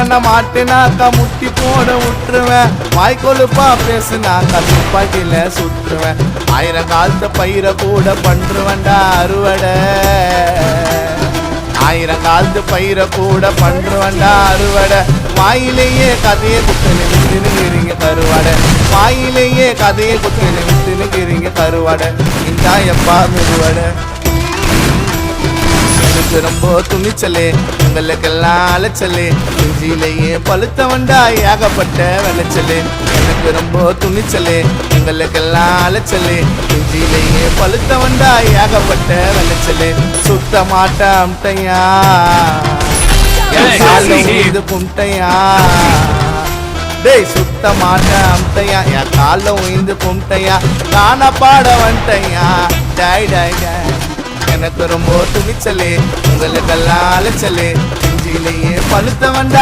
கண்ண மாட்டினாக்கா முட்டி போட விட்டுருவேன். வாய்க்கொழுப்பா பேசுனாக்கா துப்பாக்கில சுட்டுருவேன். 1000 காலத்து பயிர கூட பண்றுவேன்டா அறுவடை. 1000 காலத்து பயிர கூட பண்றுவேன்டா அறுவடை. வாயிலேயே கதையை குத்துன்னு வித்துனுங்கிறீங்க கருவாடை. வாயிலேயே கதையை குத்துன்னு வித்துனுங்கிறீங்க கருவாடை. இந்தா எப்பா மெதுவடை. எனக்கு ரொம்ப துணிச்சலே, உங்களுக்கெல்லாம் அலைச்சலே. நெஞ்சிலேயே பழுத்தவண்டா ஏகப்பட்ட விளைச்சலே. எனக்கு ரொம்ப துணிச்சலே, உங்களுக்கெல்லாம் அலைச்சலே. நெஞ்சிலேயே பழுத்தவண்டா ஏகப்பட்ட விளைச்சலே. சுத்த மாட்டாம்டையா இது புண்டையா. டேய் சுத்த மாட்டாம்டையா என் கால உயிந்து புண்டையா. காண பாட வந்துட்டையா. டாய் டாய் டாய். எனக்கு ரொம்ப துணிச்சலே, உங்களுக்கெல்லாம் அலைச்சலே. நெஞ்சிலேயே பழுத்தவண்டா